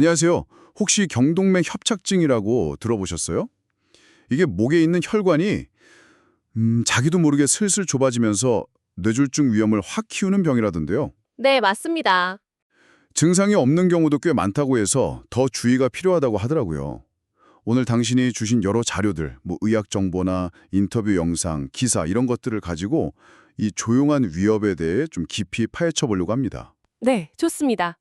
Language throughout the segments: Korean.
안녕하세요. 혹시 경동맥 협착증이라고 들어보셨어요? 이게 목에 있는 혈관이 자기도 모르게 슬슬 좁아지면서 뇌졸중 위험을 확 키우는 병이라던데요. 네, 맞습니다. 증상이 없는 경우도 꽤 많다고 해서 더 주의가 필요하다고 하더라고요. 오늘 당신이 주신 여러 자료들, 의학 정보나 인터뷰 영상, 기사 이런 것들을 가지고 이 조용한 위협에 대해 좀 깊이 파헤쳐 보려고 합니다. 네, 좋습니다.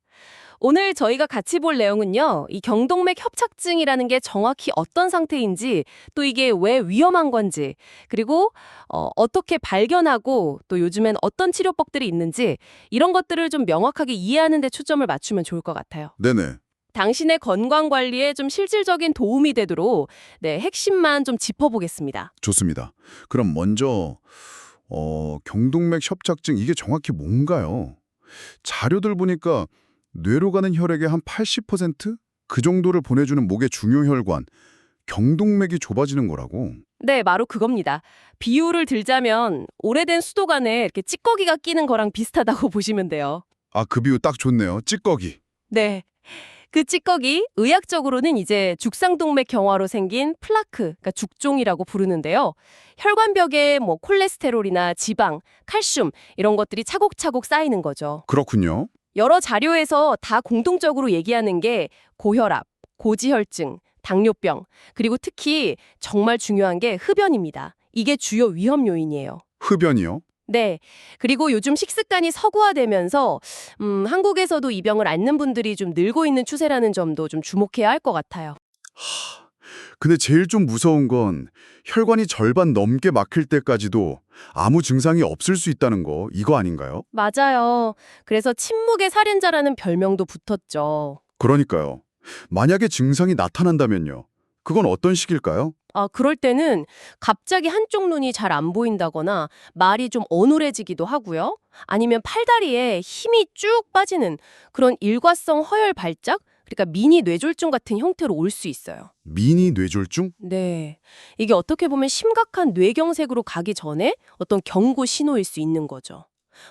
오늘 저희가 같이 볼 내용은요, 이 경동맥 협착증이라는 게 정확히 어떤 상태인지, 또 이게 왜 위험한 건지, 그리고 어떻게 발견하고 또 요즘엔 어떤 치료법들이 있는지 이런 것들을 좀 명확하게 이해하는 데 초점을 맞추면 좋을 것 같아요. 네네. 당신의 건강 관리에 좀 실질적인 도움이 되도록 네, 핵심만 좀 짚어보겠습니다. 좋습니다. 그럼 먼저 경동맥 협착증 이게 정확히 뭔가요? 자료들 보니까 뇌로 가는 혈액의 한 80%? 그 정도를 보내주는 목의 중요 혈관, 경동맥이 좁아지는 거라고. 네, 바로 그겁니다. 비유를 들자면 오래된 수도관에 이렇게 찌꺼기가 끼는 거랑 비슷하다고 보시면 돼요. 아, 그 비유 딱 좋네요. 찌꺼기. 네. 그 찌꺼기, 의학적으로는 이제 죽상동맥 경화로 생긴 플라크, 그러니까 죽종이라고 부르는데요. 혈관벽에 콜레스테롤이나 지방, 칼슘 이런 것들이 차곡차곡 쌓이는 거죠. 그렇군요. 여러 자료에서 다 공통적으로 얘기하는 게 고혈압, 고지혈증, 당뇨병, 그리고 특히 정말 중요한 게 흡연입니다. 이게 주요 위험 요인이에요. 흡연이요? 네. 그리고 요즘 식습관이 서구화되면서 한국에서도 이 병을 앓는 분들이 좀 늘고 있는 추세라는 점도 좀 주목해야 할 것 같아요. 근데 제일 좀 무서운 건 혈관이 절반 넘게 막힐 때까지도 아무 증상이 없을 수 있다는 거, 이거 아닌가요? 맞아요. 그래서 침묵의 살인자라는 별명도 붙었죠. 그러니까요. 만약에 증상이 나타난다면요. 그건 어떤 식일까요? 그럴 때는 갑자기 한쪽 눈이 잘 안 보인다거나 말이 좀 어눌해지기도 하고요. 아니면 팔다리에 힘이 쭉 빠지는 그런 일과성 허혈 발작? 그러니까 미니 뇌졸중 같은 형태로 올 수 있어요. 미니 뇌졸중? 네. 이게 어떻게 보면 심각한 뇌경색으로 가기 전에 어떤 경고 신호일 수 있는 거죠.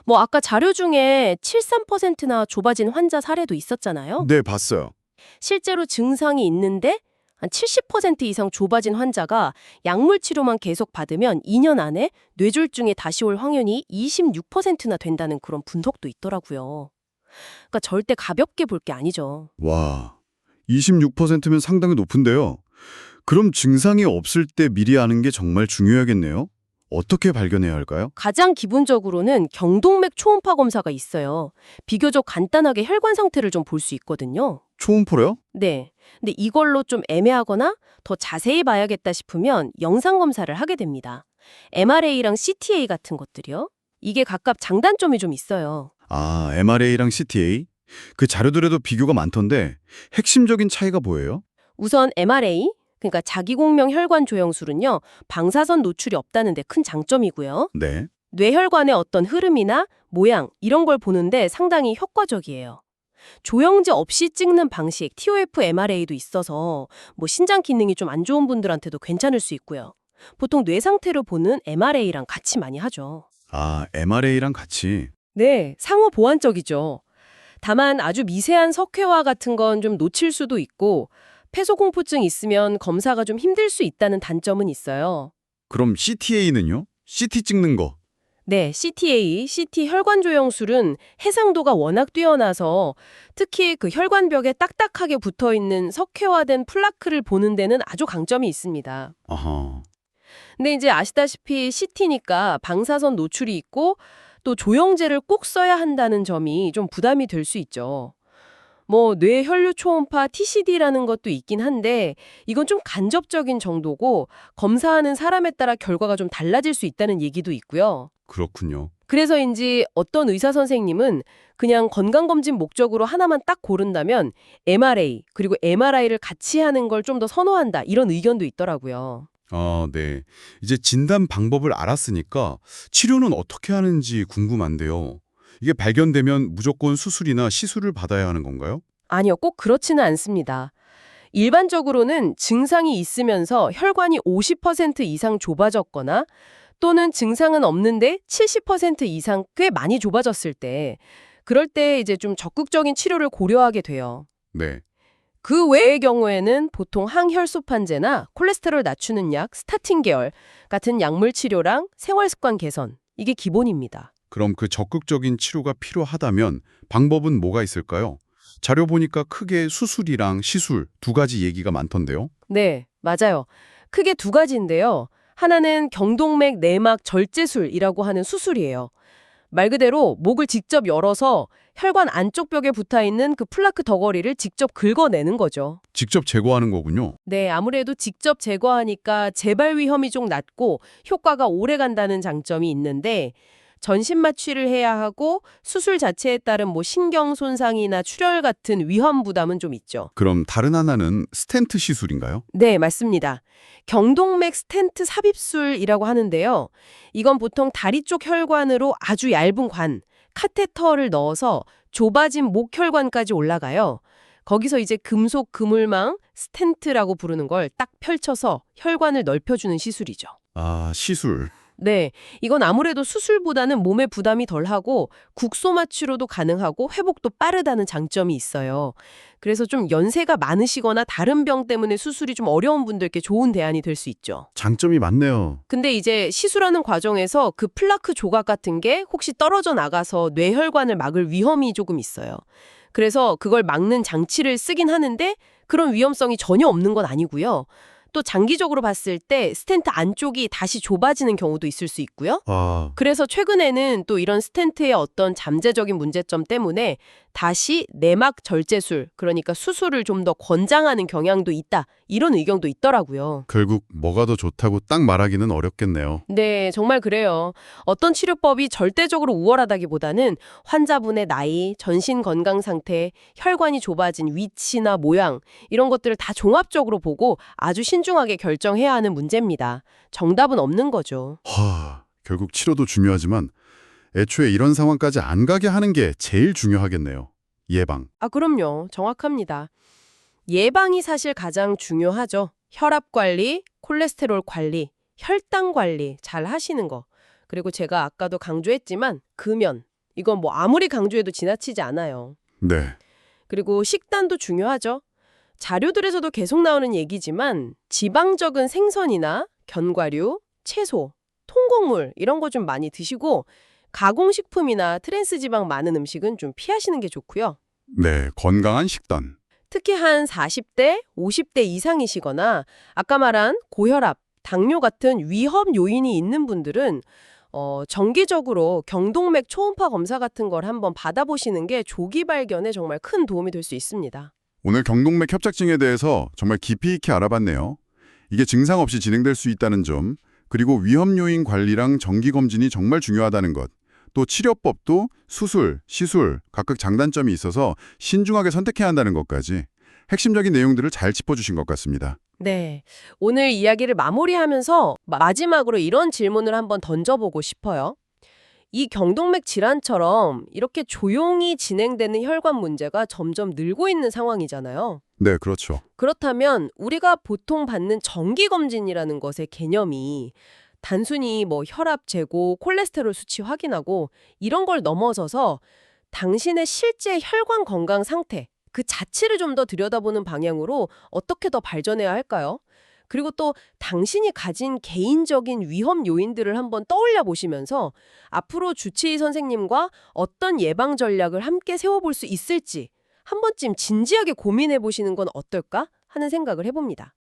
아까 자료 중에 73%나 좁아진 환자 사례도 있었잖아요. 네, 봤어요. 실제로 증상이 있는데 한 70% 이상 좁아진 환자가 약물 치료만 계속 받으면 2년 안에 뇌졸중에 다시 올 확률이 26%나 된다는 그런 분석도 있더라고요. 그러니까 절대 가볍게 볼 게 아니죠. 와, 26%면 상당히 높은데요. 그럼 증상이 없을 때 미리 아는 게 정말 중요하겠네요. 어떻게 발견해야 할까요? 가장 기본적으로는 경동맥 초음파 검사가 있어요. 비교적 간단하게 혈관 상태를 좀 볼 수 있거든요. 초음파로요? 네. 근데 이걸로 좀 애매하거나 더 자세히 봐야겠다 싶으면 영상 검사를 하게 됩니다. MRA랑 CTA 같은 것들이요. 이게 각각 장단점이 좀 있어요. 아, MRA랑 CTA? 그 자료들에도 비교가 많던데 핵심적인 차이가 뭐예요? 우선 MRA, 그러니까 자기공명 혈관 조영술은요. 방사선 노출이 없다는 데 큰 장점이고요. 네. 뇌혈관의 어떤 흐름이나 모양 이런 걸 보는데 상당히 효과적이에요. 조영제 없이 찍는 방식 TOF MRA도 있어서 신장 기능이 좀 안 좋은 분들한테도 괜찮을 수 있고요. 보통 뇌 상태를 보는 MRA랑 같이 많이 하죠. 아, MRA랑 같이. 네, 상호 보완적이죠. 다만 아주 미세한 석회화 같은 건 좀 놓칠 수도 있고 폐소공포증 있으면 검사가 좀 힘들 수 있다는 단점은 있어요. 그럼 CTA는요? CT 찍는 거. 네, CTA, CT 혈관 조영술은 해상도가 워낙 뛰어나서 특히 그 혈관벽에 딱딱하게 붙어있는 석회화된 플라크를 보는 데는 아주 강점이 있습니다. 아하. 근데 이제 아시다시피 CT니까 방사선 노출이 있고 또 조영제를 꼭 써야 한다는 점이 좀 부담이 될 수 있죠. 뇌 혈류 초음파 TCD라는 것도 있긴 한데 이건 좀 간접적인 정도고 검사하는 사람에 따라 결과가 좀 달라질 수 있다는 얘기도 있고요. 그렇군요. 그래서인지 어떤 의사 선생님은 그냥 건강검진 목적으로 하나만 딱 고른다면 MRA 그리고 MRI를 같이 하는 걸 좀 더 선호한다 이런 의견도 있더라고요. 아, 네. 이제 진단 방법을 알았으니까 치료는 어떻게 하는지 궁금한데요. 이게 발견되면 무조건 수술이나 시술을 받아야 하는 건가요? 아니요, 꼭 그렇지는 않습니다. 일반적으로는 증상이 있으면서 혈관이 50% 이상 좁아졌거나 또는 증상은 없는데 70% 이상 꽤 많이 좁아졌을 때 그럴 때 이제 좀 적극적인 치료를 고려하게 돼요. 네. 그 외의 경우에는 보통 항혈소판제나 콜레스테롤 낮추는 약, 스타틴 계열 같은 약물 치료랑 생활 습관 개선, 이게 기본입니다. 그럼 그 적극적인 치료가 필요하다면 방법은 뭐가 있을까요? 자료 보니까 크게 수술이랑 시술 두 가지 얘기가 많던데요. 네, 맞아요. 크게 두 가지인데요. 하나는 경동맥 내막 절제술이라고 하는 수술이에요. 말 그대로 목을 직접 열어서 혈관 안쪽 벽에 붙어있는 그 플라크 덩어리를 직접 긁어내는 거죠. 직접 제거하는 거군요. 네, 아무래도 직접 제거하니까 재발 위험이 좀 낮고 효과가 오래 간다는 장점이 있는데 전신 마취를 해야 하고 수술 자체에 따른 신경 손상이나 출혈 같은 위험 부담은 좀 있죠. 그럼 다른 하나는 스텐트 시술인가요? 네, 맞습니다. 경동맥 스텐트 삽입술이라고 하는데요. 이건 보통 다리 쪽 혈관으로 아주 얇은 관, 카테터를 넣어서 좁아진 목 혈관까지 올라가요. 거기서 이제 금속 그물망, 스텐트라고 부르는 걸 딱 펼쳐서 혈관을 넓혀주는 시술이죠. 아, 시술. 네, 이건 아무래도 수술보다는 몸에 부담이 덜하고 국소 마취로도 가능하고 회복도 빠르다는 장점이 있어요. 그래서 좀 연세가 많으시거나 다른 병 때문에 수술이 좀 어려운 분들께 좋은 대안이 될 수 있죠. 장점이 많네요. 근데 이제 시술하는 과정에서 그 플라크 조각 같은 게 혹시 떨어져 나가서 뇌혈관을 막을 위험이 조금 있어요. 그래서 그걸 막는 장치를 쓰긴 하는데 그런 위험성이 전혀 없는 건 아니고요. 또 장기적으로 봤을 때 스텐트 안쪽이 다시 좁아지는 경우도 있을 수 있고요. 아, 그래서 최근에는 또 이런 스텐트의 어떤 잠재적인 문제점 때문에 다시 내막 절제술, 그러니까 수술을 좀 더 권장하는 경향도 있다. 이런 의견도 있더라고요. 결국 뭐가 더 좋다고 딱 말하기는 어렵겠네요. 네, 정말 그래요. 어떤 치료법이 절대적으로 우월하다기보다는 환자분의 나이, 전신 건강 상태, 혈관이 좁아진 위치나 모양 이런 것들을 다 종합적으로 보고 아주 신중하게 결정해야 하는 문제입니다. 정답은 없는 거죠. 결국 치료도 중요하지만 애초에 이런 상황까지 안 가게 하는 게 제일 중요하겠네요. 예방. 아, 그럼요. 정확합니다. 예방이 사실 가장 중요하죠. 혈압 관리, 콜레스테롤 관리, 혈당 관리 잘 하시는 거. 그리고 제가 아까도 강조했지만 금연. 이건 아무리 강조해도 지나치지 않아요. 네. 그리고 식단도 중요하죠. 자료들에서도 계속 나오는 얘기지만 지방 적은 생선이나 견과류, 채소, 통곡물 이런 거 좀 많이 드시고 가공식품이나 트랜스 지방 많은 음식은 좀 피하시는 게 좋고요. 네, 건강한 식단. 특히 한 40대, 50대 이상이시거나 아까 말한 고혈압, 당뇨 같은 위험 요인이 있는 분들은 정기적으로 경동맥 초음파 검사 같은 걸 한번 받아보시는 게 조기 발견에 정말 큰 도움이 될 수 있습니다. 오늘 경동맥 협착증에 대해서 정말 깊이 있게 알아봤네요. 이게 증상 없이 진행될 수 있다는 점, 그리고 위험 요인 관리랑 정기 검진이 정말 중요하다는 것, 또 치료법도 수술, 시술 각각 장단점이 있어서 신중하게 선택해야 한다는 것까지 핵심적인 내용들을 잘 짚어주신 것 같습니다. 네, 오늘 이야기를 마무리하면서 마지막으로 이런 질문을 한번 던져보고 싶어요. 이 경동맥 질환처럼 이렇게 조용히 진행되는 혈관 문제가 점점 늘고 있는 상황이잖아요. 네, 그렇죠. 그렇다면 우리가 보통 받는 정기검진이라는 것의 개념이 단순히 혈압 재고, 콜레스테롤 수치 확인하고 이런 걸 넘어서서 당신의 실제 혈관 건강 상태, 그 자체를 좀 더 들여다보는 방향으로 어떻게 더 발전해야 할까요? 그리고 또 당신이 가진 개인적인 위험 요인들을 한번 떠올려 보시면서 앞으로 주치의 선생님과 어떤 예방 전략을 함께 세워볼 수 있을지 한 번쯤 진지하게 고민해 보시는 건 어떨까 하는 생각을 해봅니다.